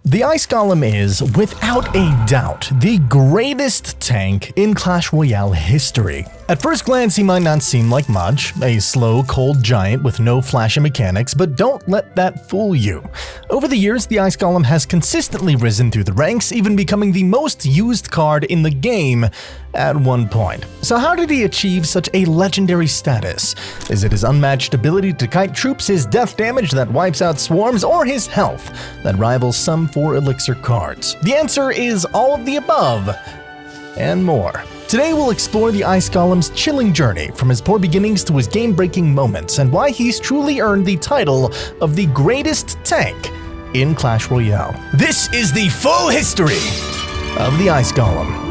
The Ice Golem is, without a doubt, the greatest tank in Clash Royale history. At first glance, he might not seem like much, a slow, cold giant with no flashy mechanics, but don't let that fool you. Over the years, the Ice Golem has consistently risen through the ranks, even becoming the most used card in the game at one point. So how did he achieve such a legendary status? Is it his unmatched ability to kite troops, his death damage that wipes out swarms, or his health that rivals some 4 Elixir cards? The answer is all of the above and more. Today we'll explore the Ice Golem's chilling journey from his poor beginnings to his game-breaking moments and why he's truly earned the title of the greatest tank in Clash Royale. This is the full history of the Ice Golem.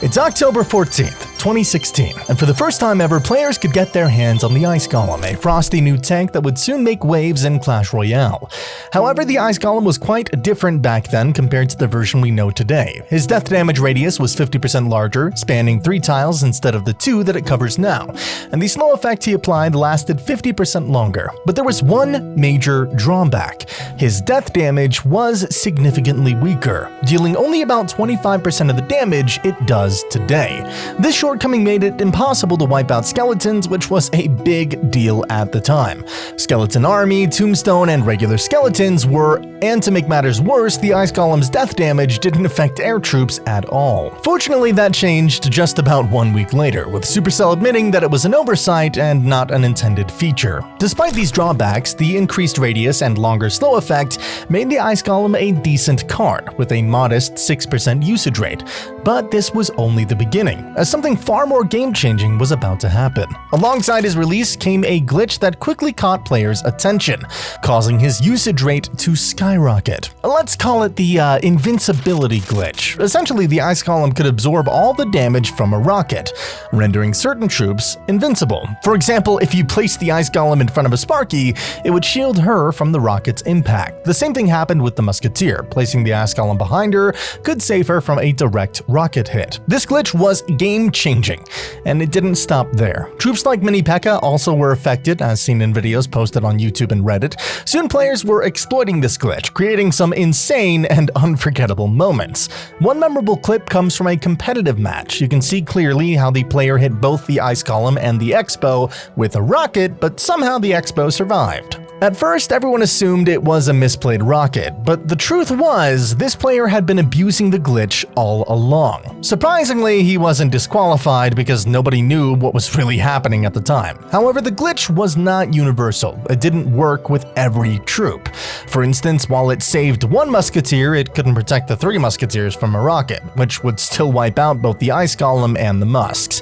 It's October 14th, 2016, and for the first time ever, players could get their hands on the Ice Golem, a frosty new tank that would soon make waves in Clash Royale. However, the Ice Golem was quite different back then compared to the version we know today. His death damage radius was 50% larger, spanning 3 tiles instead of the 2 that it covers now, and the slow effect he applied lasted 50% longer. But there was one major drawback. His death damage was significantly weaker, dealing only about 25% of the damage it does today. This shortcoming made it impossible to wipe out skeletons, which was a big deal at the time. Skeleton Army, Tombstone, and regular skeletons were, and to make matters worse, the Ice Golem's death damage didn't affect air troops at all. Fortunately, that changed just about 1 week later, with Supercell admitting that it was an oversight and not an intended feature. Despite these drawbacks, the increased radius and longer slow effect made the Ice Golem a decent card, with a modest 6% usage rate. But this was only the beginning, as something far more game-changing was about to happen. Alongside his release came a glitch that quickly caught players' attention, causing his usage rate to skyrocket. Let's call it the invincibility glitch. Essentially, the Ice Golem could absorb all the damage from a rocket, rendering certain troops invincible. For example, if you placed the Ice Golem in front of a Sparky, it would shield her from the rocket's impact. The same thing happened with the Musketeer. Placing the Ice Golem behind her could save her from a direct rocket hit. This glitch was game-changing, and it didn't stop there. Troops like Mini P.E.K.K.A. also were affected, as seen in videos posted on YouTube and Reddit. Soon players were exploiting this glitch, creating some insane and unforgettable moments. One memorable clip comes from a competitive match. You can see clearly how the player hit both the Ice Golem and the Expo with a rocket, but somehow the Expo survived. At first, everyone assumed it was a misplayed rocket, but the truth was, this player had been abusing the glitch all along. Surprisingly, he wasn't disqualified because nobody knew what was really happening at the time. However, the glitch was not universal. It didn't work with every troop. For instance, while it saved one Musketeer, it couldn't protect the 3 Musketeers from a rocket, which would still wipe out both the Ice Golem and the Musks.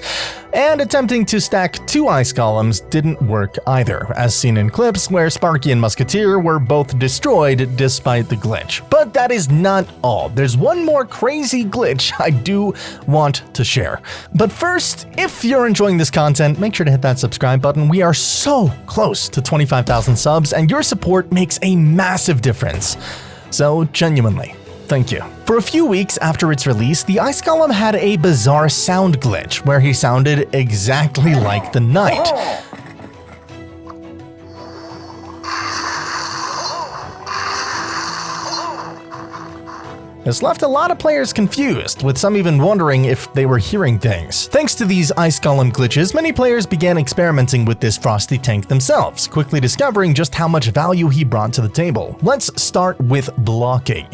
And attempting to stack 2 Ice Golems didn't work either, as seen in clips where Sparky and Musketeer were both destroyed despite the glitch. But that is not all. There's one more crazy glitch I do want to share. But first, if you're enjoying this content, make sure to hit that subscribe button. We are so close to 25,000 subs, and your support makes a massive difference. So genuinely, thank you. For a few weeks after its release, the Ice Golem had a bizarre sound glitch where he sounded exactly like the Knight. This left a lot of players confused, with some even wondering if they were hearing things. Thanks to these Ice Golem glitches, many players began experimenting with this frosty tank themselves, quickly discovering just how much value he brought to the table. Let's start with blocking.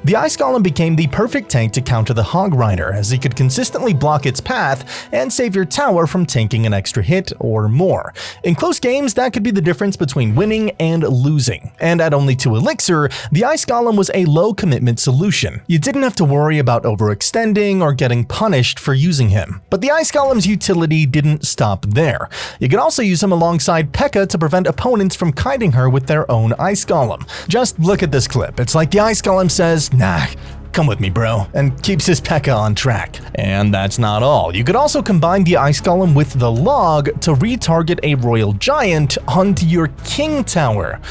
The Ice Golem became the perfect tank to counter the Hog Rider, as he could consistently block its path and save your tower from tanking an extra hit or more. In close games, that could be the difference between winning and losing. And at only 2 Elixir, the Ice Golem was a low-commitment solution. You didn't have to worry about overextending or getting punished for using him. But the Ice Golem's utility didn't stop there. You could also use him alongside P.E.K.K.A. to prevent opponents from kiting her with their own Ice Golem. Just look at this clip. It's like the Ice Golem says, "Nah, come with me, bro," and keeps his P.E.K.K.A. on track. And that's not all. You could also combine the Ice Golem with the Log to retarget a Royal Giant onto your King Tower.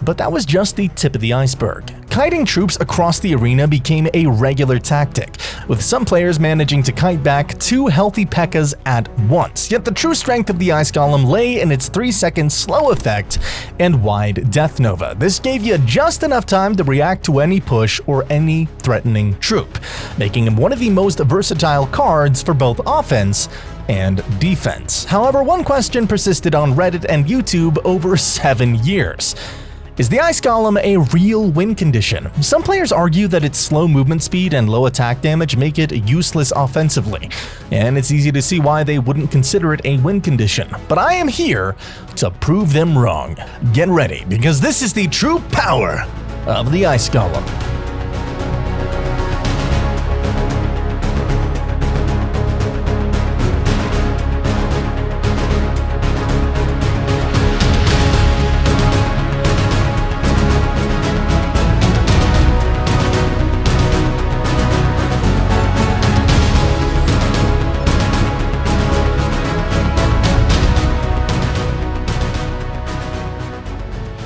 But that was just the tip of the iceberg. Kiting troops across the arena became a regular tactic, with some players managing to kite back 2 healthy P.E.K.K.A.s at once. Yet the true strength of the Ice Golem lay in its 3-second slow effect and wide death nova. This gave you just enough time to react to any push or any threatening troop, making him one of the most versatile cards for both offense and defense. However, one question persisted on Reddit and YouTube over 7 years. Is the Ice Golem a real win condition? Some players argue that its slow movement speed and low attack damage make it useless offensively, and it's easy to see why they wouldn't consider it a win condition. But I am here to prove them wrong. Get ready, because this is the true power of the Ice Golem.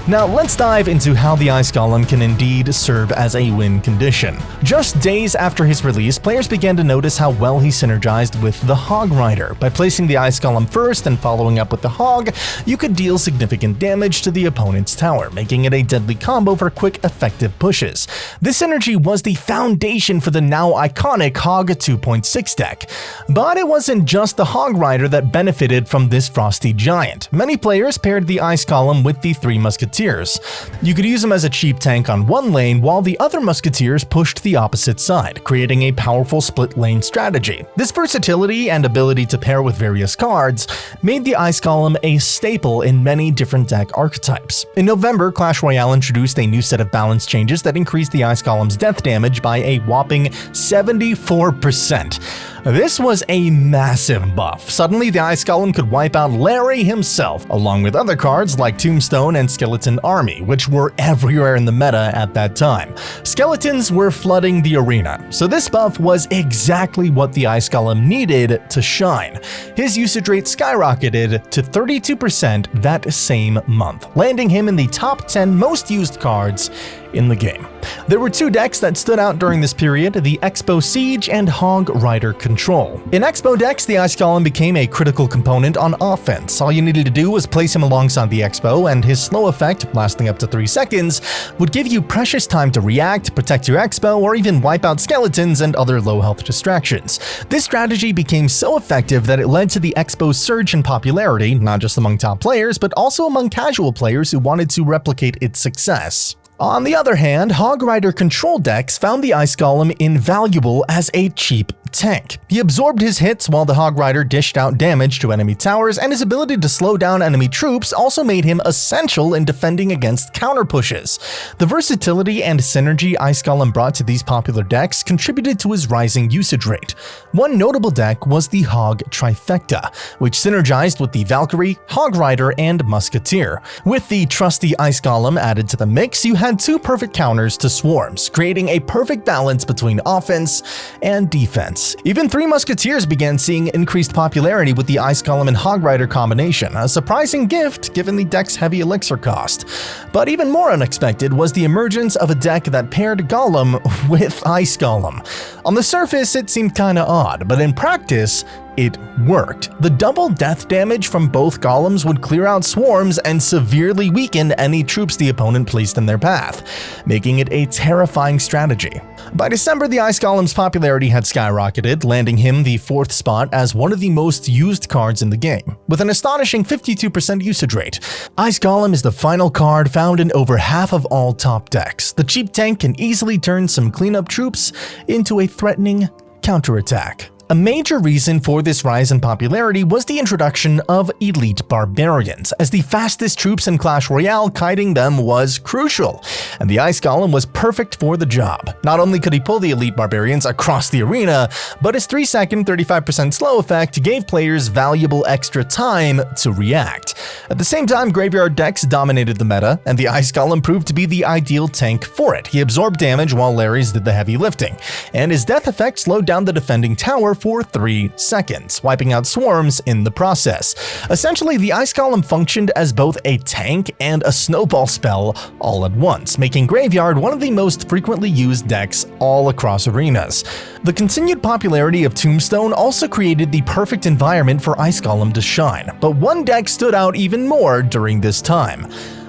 Now let's dive into how the Ice Golem can indeed serve as a win condition. Just days after his release, players began to notice how well he synergized with the Hog Rider. By placing the Ice Golem first and following up with the Hog, you could deal significant damage to the opponent's tower, making it a deadly combo for quick, effective pushes. This synergy was the foundation for the now iconic Hog 2.6 deck. But it wasn't just the Hog Rider that benefited from this frosty giant. Many players paired the Ice Golem with the 3 Musketeers. You could use them as a cheap tank on one lane while the other Musketeers pushed the opposite side, creating a powerful split lane strategy. This versatility and ability to pair with various cards made the Ice Golem a staple in many different deck archetypes. In November, Clash Royale introduced a new set of balance changes that increased the Ice Golem's death damage by a whopping 74%. This was a massive buff. Suddenly, the Ice Golem could wipe out Larry himself, along with other cards like Tombstone and Skeleton Army, which were everywhere in the meta at that time. Skeletons were flooding the arena, so this buff was exactly what the Ice Golem needed to shine. His usage rate skyrocketed to 32% that same month, landing him in the top 10 most used cards in the game. There were 2 decks that stood out during this period, the Expo Siege and Hog Rider Control. In Expo decks, the Ice Golem became a critical component on offense. All you needed to do was place him alongside the Expo, and his slow effect, lasting up to 3 seconds, would give you precious time to react, protect your Expo, or even wipe out skeletons and other low health distractions. This strategy became so effective that it led to the Expo's surge in popularity, not just among top players, but also among casual players who wanted to replicate its success. On the other hand, Hog Rider control decks found the Ice Golem invaluable as a cheap tank. He absorbed his hits while the Hog Rider dished out damage to enemy towers, and his ability to slow down enemy troops also made him essential in defending against counter pushes. The versatility and synergy Ice Golem brought to these popular decks contributed to his rising usage rate. One notable deck was the Hog Trifecta, which synergized with the Valkyrie, Hog Rider, and Musketeer. With the trusty Ice Golem added to the mix, you had 2 perfect counters to swarms, creating a perfect balance between offense and defense. Even 3 Musketeers began seeing increased popularity with the Ice Golem and Hog Rider combination, a surprising gift given the deck's heavy elixir cost. But even more unexpected was the emergence of a deck that paired Golem with Ice Golem. On the surface, it seemed kinda odd, but in practice, it worked. The double death damage from both golems would clear out swarms and severely weaken any troops the opponent placed in their path, making it a terrifying strategy. By December, the Ice Golem's popularity had skyrocketed, landing him the 4th spot as one of the most used cards in the game. With an astonishing 52% usage rate, Ice Golem is the final card found in over half of all top decks. The cheap tank can easily turn some cleanup troops into a threatening counterattack. A major reason for this rise in popularity was the introduction of elite barbarians. As the fastest troops in Clash Royale, kiting them was crucial, and the Ice Golem was perfect for the job. Not only could he pull the elite barbarians across the arena, but his 3-second 35% slow effect gave players valuable extra time to react. At the same time, graveyard decks dominated the meta, and the Ice Golem proved to be the ideal tank for it. He absorbed damage while Larry's did the heavy lifting, and his death effect slowed down the defending tower for 3 seconds, wiping out swarms in the process. Essentially, the Ice Golem functioned as both a tank and a snowball spell all at once, making Graveyard one of the most frequently used decks all across arenas. The continued popularity of Tombstone also created the perfect environment for Ice Golem to shine, but one deck stood out even more during this time: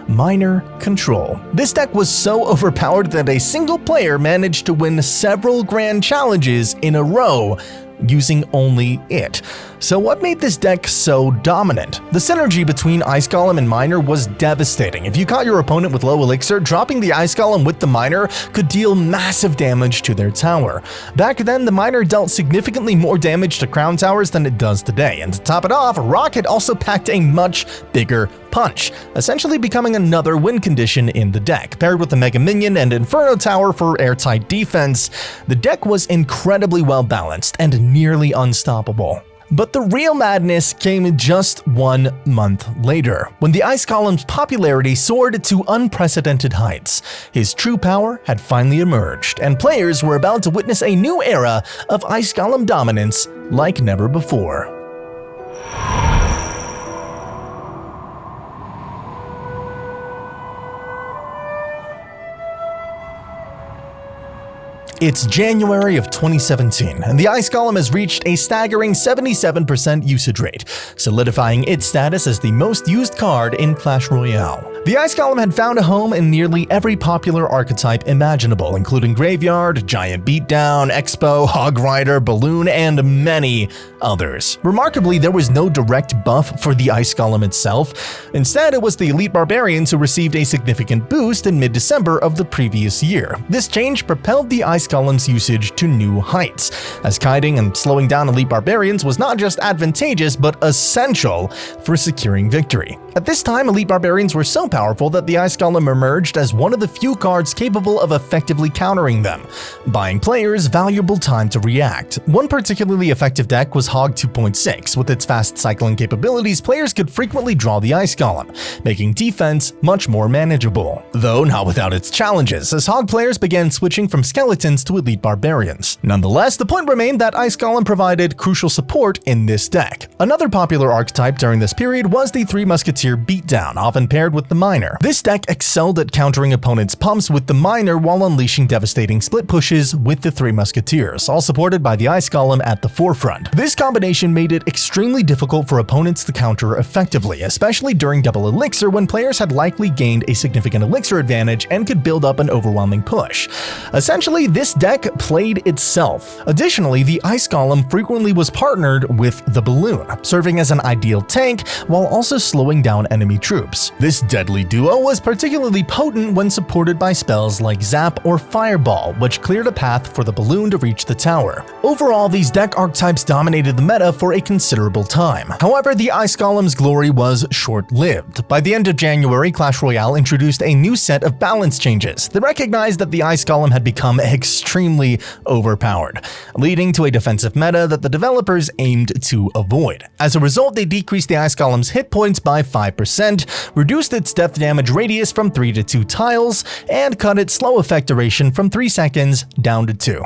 Miner Control. This deck was so overpowered that a single player managed to win several grand challenges in a row using only it. So what made this deck so dominant? The synergy between Ice Golem and Miner was devastating. If you caught your opponent with low Elixir, dropping the Ice Golem with the Miner could deal massive damage to their tower. Back then, the Miner dealt significantly more damage to crown towers than it does today, and to top it off, Rocket also packed a much bigger punch, essentially becoming another win condition in the deck. Paired with the Mega Minion and Inferno Tower for airtight defense, the deck was incredibly well balanced and nearly unstoppable. But the real madness came just 1 month later, when the Ice Golem's popularity soared to unprecedented heights. His true power had finally emerged, and players were about to witness a new era of Ice Golem dominance like never before. It's January of 2017, and the Ice Golem has reached a staggering 77% usage rate, solidifying its status as the most used card in Clash Royale. The Ice Golem had found a home in nearly every popular archetype imaginable, including Graveyard, Giant Beatdown, Expo, Hog Rider, Balloon, and many others. Remarkably, there was no direct buff for the Ice Golem itself. Instead, it was the Elite Barbarians who received a significant boost in mid-December of the previous year. This change propelled the Ice Golem's usage to new heights, as kiting and slowing down Elite Barbarians was not just advantageous but essential for securing victory. At this time, Elite Barbarians were so powerful that the Ice Golem emerged as one of the few cards capable of effectively countering them, buying players valuable time to react. One particularly effective deck was Hog 2.6. With its fast cycling capabilities, players could frequently draw the Ice Golem, making defense much more manageable. Though not without its challenges, as Hog players began switching from skeletons to Elite Barbarians. Nonetheless, the point remained that Ice Golem provided crucial support in this deck. Another popular archetype during this period was the Three Musketeer Beatdown, often paired with the Miner. This deck excelled at countering opponents' pumps with the Miner while unleashing devastating split pushes with the Three Musketeers, all supported by the Ice Golem at the forefront. This combination made it extremely difficult for opponents to counter effectively, especially during double Elixir when players had likely gained a significant Elixir advantage and could build up an overwhelming push. Essentially, this deck played itself. Additionally, the Ice Golem frequently was partnered with the Balloon, serving as an ideal tank while also slowing down enemy troops. This deadly duo was particularly potent when supported by spells like Zap or Fireball, which cleared a path for the Balloon to reach the tower. Overall, these deck archetypes dominated the meta for a considerable time. However, the Ice Golem's glory was short-lived. By the end of January, Clash Royale introduced a new set of balance changes that recognized that the Ice Golem had become extremely overpowered, leading to a defensive meta that the developers aimed to avoid. As a result, they decreased the Ice Golem's hit points by 5%, reduced its death damage radius from 3 to 2 tiles, and cut its slow effect duration from 3 seconds down to 2.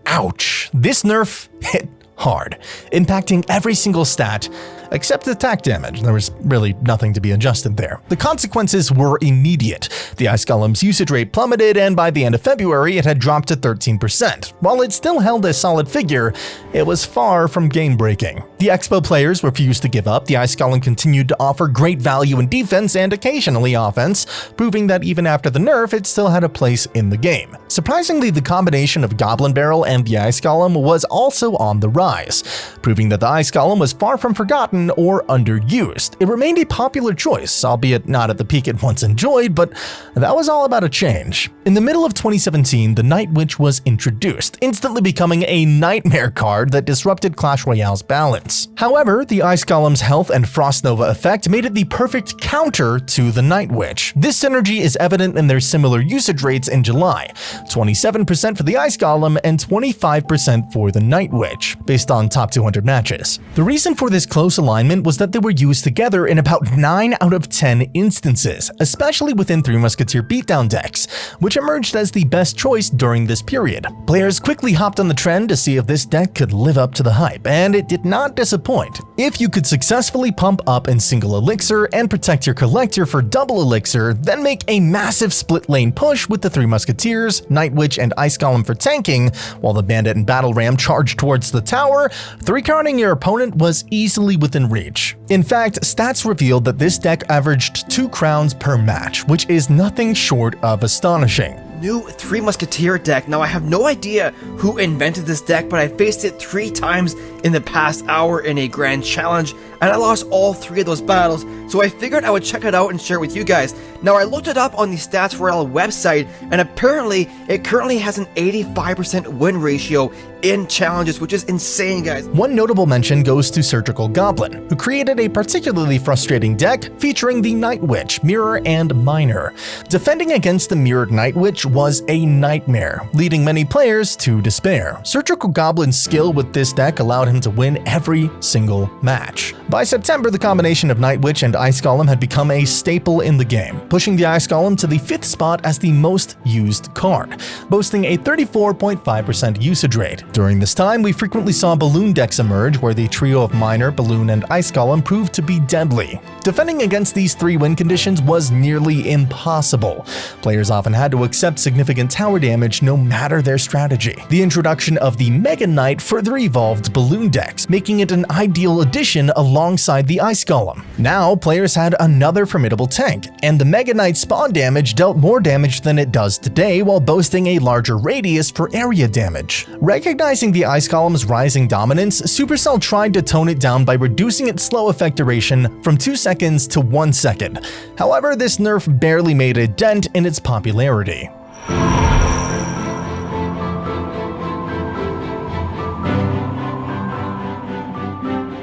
Ouch. This nerf hit hard, impacting every single stat except attack damage. There was really nothing to be adjusted there. The consequences were immediate. The Ice Golem's usage rate plummeted, and by the end of February, it had dropped to 13%. While it still held a solid figure, it was far from game-breaking. The Expo players refused to give up. The Ice Golem continued to offer great value in defense and occasionally offense, proving that even after the nerf, it still had a place in the game. Surprisingly, the combination of Goblin Barrel and the Ice Golem was also on the rise, proving that the Ice Golem was far from forgotten or underused. It remained a popular choice, albeit not at the peak it once enjoyed, but that was all about a change. In the middle of 2017, the Night Witch was introduced, instantly becoming a nightmare card that disrupted Clash Royale's balance. However, the Ice Golem's health and Frost Nova effect made it the perfect counter to the Night Witch. This synergy is evident in their similar usage rates in July, 27% for the Ice Golem and 25% for the Night Witch. Based based on top 200 matches. The reason for this close alignment was that they were used together in about 9 out of 10 instances, especially within Three Musketeer beatdown decks, which emerged as the best choice during this period. Players quickly hopped on the trend to see if this deck could live up to the hype, and it did not disappoint. If you could successfully pump up in single Elixir and protect your collector for double Elixir, then make a massive split lane push with the Three Musketeers, Night Witch, and Ice Golem for tanking, while the Bandit and Battle Ram charged towards the tower, 3-crowning your opponent was easily within reach. In fact, stats revealed that this deck averaged 2 crowns per match, which is nothing short of astonishing. New Three Musketeer deck. Now I have no idea who invented this deck, but I faced it 3 times in the past hour in a grand challenge, and I lost all 3 of those battles, so I figured I would check it out and share it with you guys. Now I looked it up on the Stats Royale website, and apparently it currently has an 85% win ratio in challenges, which is insane, guys. One notable mention goes to Surgical Goblin, who created a particularly frustrating deck featuring the Night Witch, Mirror, and Miner. Defending against the Mirrored Night Witch was a nightmare, leading many players to despair. Surgical Goblin's skill with this deck allowed him to win every single match. By September, the combination of Night Witch and Ice Golem had become a staple in the game, pushing the Ice Golem to the 5th spot as the most used card, boasting a 34.5% usage rate. During this time, we frequently saw balloon decks emerge where the trio of Miner, Balloon, and Ice Golem proved to be deadly. Defending against these 3 win conditions was nearly impossible. Players often had to accept significant tower damage no matter their strategy. The introduction of the Mega Knight further evolved balloon decks, making it an ideal addition alongside the Ice Golem. Now, players had another formidable tank, and the Mega Knight spawn damage dealt more damage than it does today while boasting a larger radius for area damage. Recognizing the Ice Golem's rising dominance, Supercell tried to tone it down by reducing its slow effect duration from 2 seconds to 1 second. However, this nerf barely made a dent in its popularity.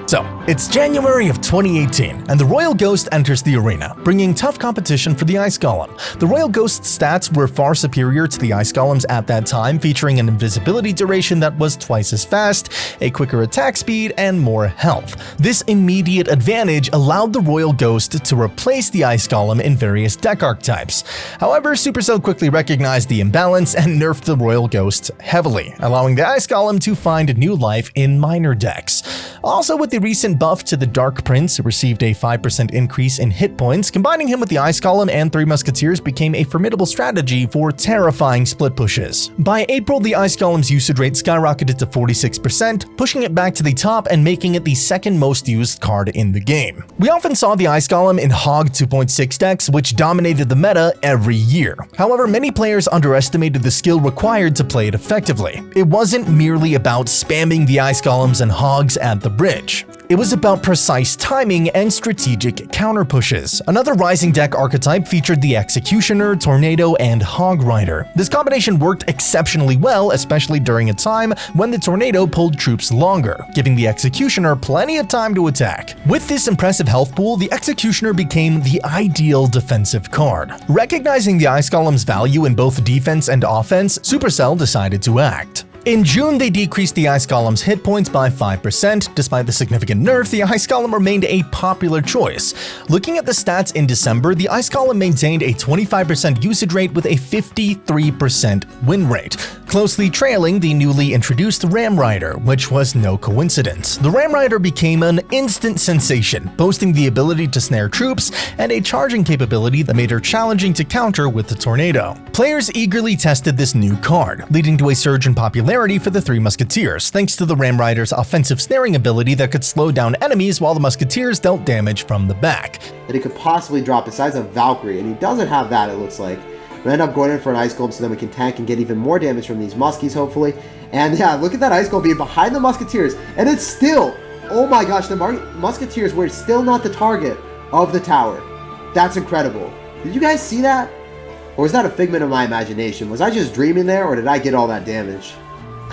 So, it's January of 2018, and the Royal Ghost enters the arena, bringing tough competition for the Ice Golem. The Royal Ghost's stats were far superior to the Ice Golem's at that time, featuring an invisibility duration that was twice as fast, a quicker attack speed, and more health. This immediate advantage allowed the Royal Ghost to replace the Ice Golem in various deck archetypes. However, Supercell quickly recognized the imbalance and nerfed the Royal Ghost heavily, allowing the Ice Golem to find new life in minor decks. Also, with the recent buff to the Dark Prince, who received a 5% increase in hit points, combining him with the Ice Golem and Three Musketeers became a formidable strategy for terrifying split pushes. By April, the Ice Golem's usage rate skyrocketed to 46%, pushing it back to the top and making it the 2nd most used card in the game. We often saw the Ice Golem in Hog 2.6 decks, which dominated the meta every year. However, many players underestimated the skill required to play it effectively. It wasn't merely about spamming the Ice Golems and Hogs at the bridge. It was about precise timing and strategic counter pushes. Another rising deck archetype featured the Executioner, Tornado, and Hog Rider. This combination worked exceptionally well, especially during a time when the Tornado pulled troops longer, giving the Executioner plenty of time to attack. With this impressive health pool, the Executioner became the ideal defensive card. Recognizing the Ice Golem's value in both defense and offense, Supercell decided to act. In June, they decreased the Ice Golem's hit points by 5%. Despite the significant nerf, the Ice Golem remained a popular choice. Looking at the stats in December, the Ice Golem maintained a 25% usage rate with a 53% win rate, closely trailing the newly introduced Ram Rider, which was no coincidence. The Ram Rider became an instant sensation, boasting the ability to snare troops and a charging capability that made her challenging to counter with the Tornado. Players eagerly tested this new card, leading to a surge in popularity for the Three Musketeers, thanks to the Ram Rider's offensive snaring ability that could slow down enemies while the Musketeers dealt damage from the back. That he could possibly drop besides a Valkyrie, and he doesn't have that, it looks like. We end up going in for an Ice Golem so then we can tank and get even more damage from these Muskies, hopefully. And yeah, look at that Ice Golem being behind the Musketeers, and it's still, oh my gosh, the Musketeers were still not the target of the tower. That's incredible. Did you guys see that? Or was that a figment of my imagination? Was I just dreaming there, or did I get all that damage?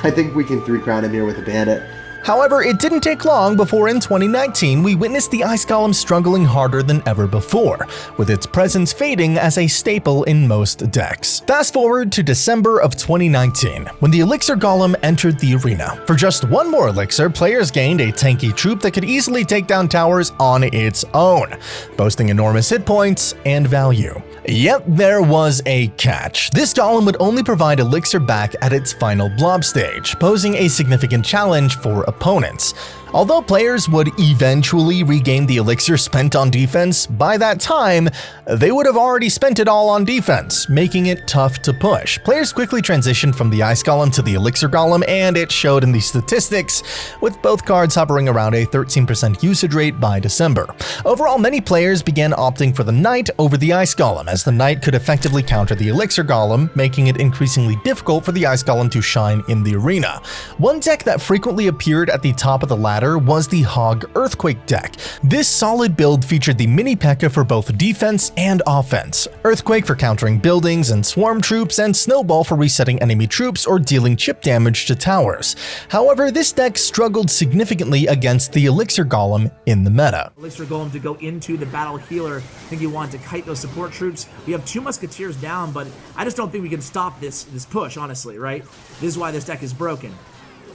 I think we can 3-crown him here with a Bandit. However, it didn't take long before in 2019 we witnessed the Ice Golem struggling harder than ever before, with its presence fading as a staple in most decks. Fast forward to December of 2019, when the Elixir Golem entered the arena. For just one more Elixir, players gained a tanky troop that could easily take down towers on its own, boasting enormous hit points and value. Yet there was a catch. This golem would only provide Elixir back at its final blob stage, posing a significant challenge for opponents. Although players would eventually regain the Elixir spent on defense, by that time, they would have already spent it all on defense, making it tough to push. Players quickly transitioned from the Ice Golem to the Elixir Golem, and it showed in the statistics, with both cards hovering around a 13% usage rate by December. Overall, many players began opting for the Knight over the Ice Golem, as the Knight could effectively counter the Elixir Golem, making it increasingly difficult for the Ice Golem to shine in the arena. One deck that frequently appeared at the top of the ladder was the Hog Earthquake deck. This solid build featured the mini P.E.K.K.A for both defense and offense, Earthquake for countering buildings and swarm troops, and Snowball for resetting enemy troops or dealing chip damage to towers. However, this deck struggled significantly against the Elixir Golem in the meta. Elixir Golem to go into the battle healer. I think you want to kite those support troops. We have 2 Musketeers down, but I just don't think we can stop this push, honestly, right? This is why this deck is broken.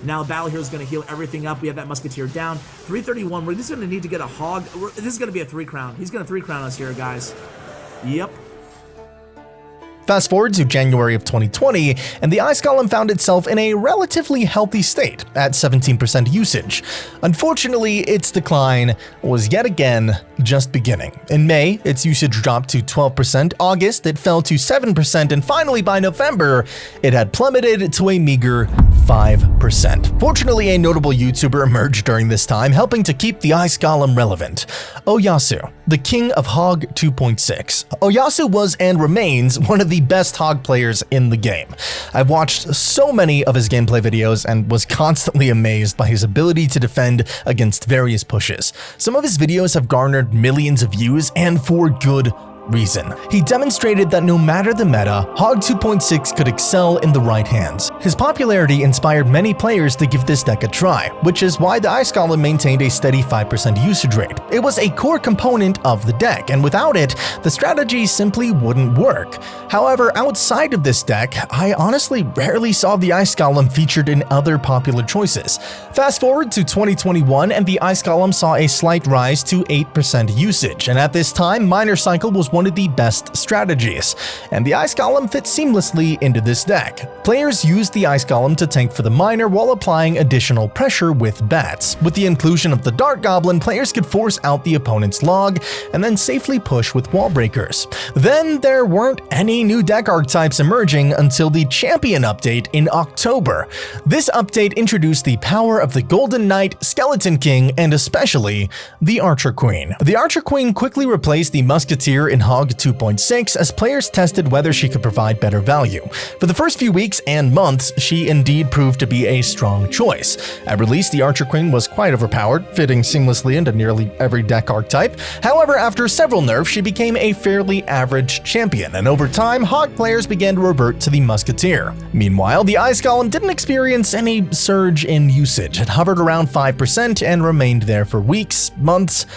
Now Battle Hero is going to heal everything up. We have that Musketeer down. 331. We're just going to need to get a Hog. This is going to be a 3-crown. He's going to 3-crown us here, guys. Yep. Fast forward to January of 2020, and the Ice Golem found itself in a relatively healthy state, at 17% usage. Unfortunately, its decline was yet again just beginning. In May, its usage dropped to 12%, August it fell to 7%, and finally by November, it had plummeted to a meager 5%. Fortunately, a notable YouTuber emerged during this time, helping to keep the Ice Golem relevant. Oyassuu, the king of Hog 2.6. Oyassuu was and remains one of the best Hog players in the game. I've watched so many of his gameplay videos and was constantly amazed by his ability to defend against various pushes. Some of his videos have garnered millions of views, and for good reason. He demonstrated that no matter the meta, Hog 2.6 could excel in the right hands. His popularity inspired many players to give this deck a try, which is why the Ice Golem maintained a steady 5% usage rate. It was a core component of the deck, and without it, the strategy simply wouldn't work. However, outside of this deck, I honestly rarely saw the Ice Golem featured in other popular choices. Fast forward to 2021, and the Ice Golem saw a slight rise to 8% usage, and at this time, Miner Cycle was one of the best strategies, and the Ice Golem fit seamlessly into this deck. Players used the Ice Golem to tank for the Miner while applying additional pressure with bats. With the inclusion of the Dart Goblin, players could force out the opponent's log and then safely push with wall breakers. Then there weren't any new deck archetypes emerging until the Champion update in October. This update introduced the power of the Golden Knight, Skeleton King, and especially the Archer Queen. The Archer Queen quickly replaced the Musketeer in Hog 2.6 as players tested whether she could provide better value. For the first few weeks and months, she indeed proved to be a strong choice. At release, the Archer Queen was quite overpowered, fitting seamlessly into nearly every deck archetype. However, after several nerfs, she became a fairly average champion, and over time, Hog players began to revert to the Musketeer. Meanwhile, the Ice Golem didn't experience any surge in usage. It hovered around 5% and remained there for weeks, months,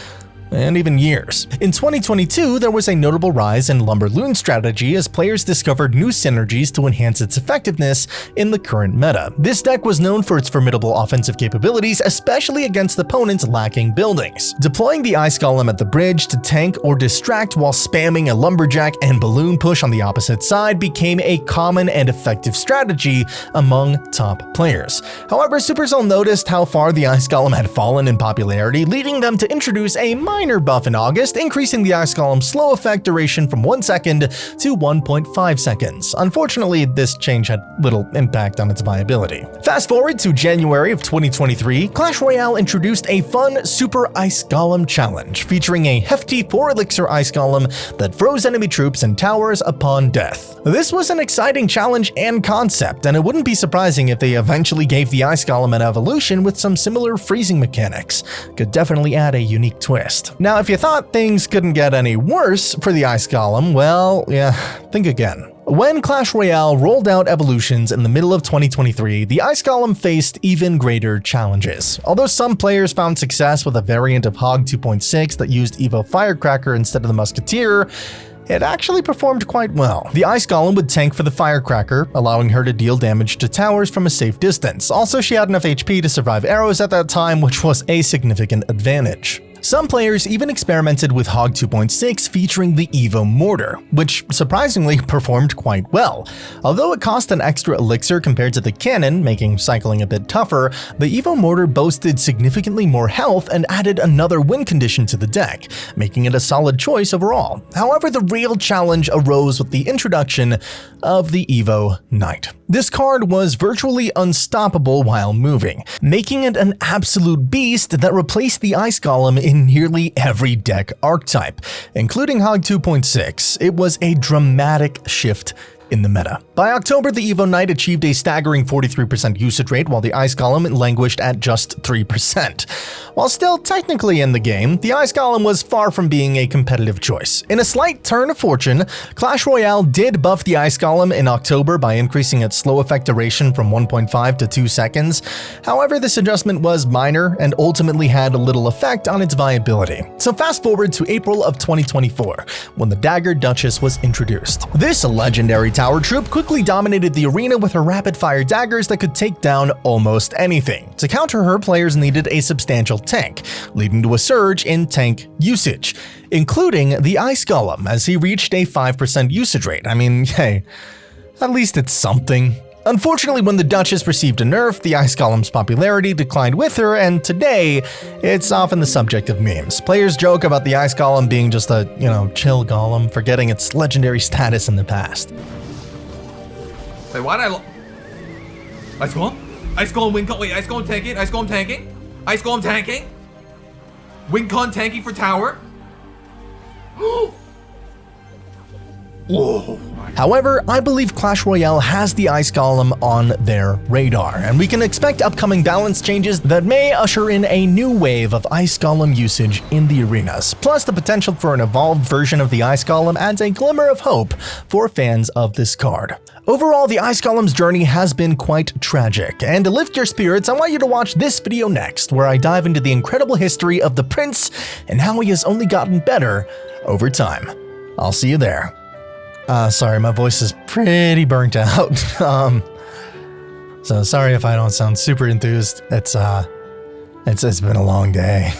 and even years. In 2022, there was a notable rise in Lumberloon strategy as players discovered new synergies to enhance its effectiveness in the current meta. This deck was known for its formidable offensive capabilities, especially against opponents lacking buildings. Deploying the Ice Golem at the bridge to tank or distract while spamming a Lumberjack and Balloon push on the opposite side became a common and effective strategy among top players. However, Supercell noticed how far the Ice Golem had fallen in popularity, leading them to introduce a minor buff in August, increasing the Ice Golem's slow effect duration from 1 second to 1.5 seconds. Unfortunately, this change had little impact on its viability. Fast forward to January of 2023, Clash Royale introduced a fun Super Ice Golem challenge, featuring a hefty 4-elixir Ice Golem that froze enemy troops and towers upon death. This was an exciting challenge and concept, and it wouldn't be surprising if they eventually gave the Ice Golem an evolution with some similar freezing mechanics. Could definitely add a unique twist. Now, if you thought things couldn't get any worse for the Ice Golem, well, yeah, think again. When Clash Royale rolled out evolutions in the middle of 2023, the Ice Golem faced even greater challenges. Although some players found success with a variant of Hog 2.6 that used Evo Firecracker instead of the Musketeer, it actually performed quite well. The Ice Golem would tank for the Firecracker, allowing her to deal damage to towers from a safe distance. Also, she had enough HP to survive arrows at that time, which was a significant advantage. Some players even experimented with Hog 2.6 featuring the Evo Mortar, which surprisingly performed quite well. Although it cost an extra elixir compared to the cannon, making cycling a bit tougher, the Evo Mortar boasted significantly more health and added another win condition to the deck, making it a solid choice overall. However, the real challenge arose with the introduction of the Evo Knight. This card was virtually unstoppable while moving, making it an absolute beast that replaced the Ice Golem in nearly every deck archetype, including Hog 2.6. It was a dramatic shift in the meta. By October, the Evo Knight achieved a staggering 43% usage rate, while the Ice Golem languished at just 3%. While still technically in the game, the Ice Golem was far from being a competitive choice. In a slight turn of fortune, Clash Royale did buff the Ice Golem in October by increasing its slow effect duration from 1.5 to 2 seconds. However, this adjustment was minor and ultimately had little effect on its viability. So fast forward to April of 2024, when the Dagger Duchess was introduced. This legendary tower troop quickly dominated the arena with her rapid-fire daggers that could take down almost anything. To counter her, players needed a substantial tank, leading to a surge in tank usage, including the Ice Golem, as he reached a 5% usage rate. I mean, hey, at least it's something. Unfortunately, when the Duchess received a nerf, the Ice Golem's popularity declined with her, and today, it's often the subject of memes. Players joke about the Ice Golem being just a, chill golem, forgetting its legendary status in the past. Wait, why did Ice Golem? Ice Golem win con. Wait, Ice Golem tanking? Ice Golem tanking? Ice Golem tanking? Win con tanking for tower? Whoa. However, I believe Clash Royale has the Ice Golem on their radar, and we can expect upcoming balance changes that may usher in a new wave of Ice Golem usage in the arenas. Plus, the potential for an evolved version of the Ice Golem adds a glimmer of hope for fans of this card. Overall, the Ice Golem's journey has been quite tragic, and to lift your spirits, I want you to watch this video next, where I dive into the incredible history of the prince and how he has only gotten better over time. I'll see you there. Sorry, my voice is pretty burnt out. So sorry if I don't sound super enthused. It's been a long day.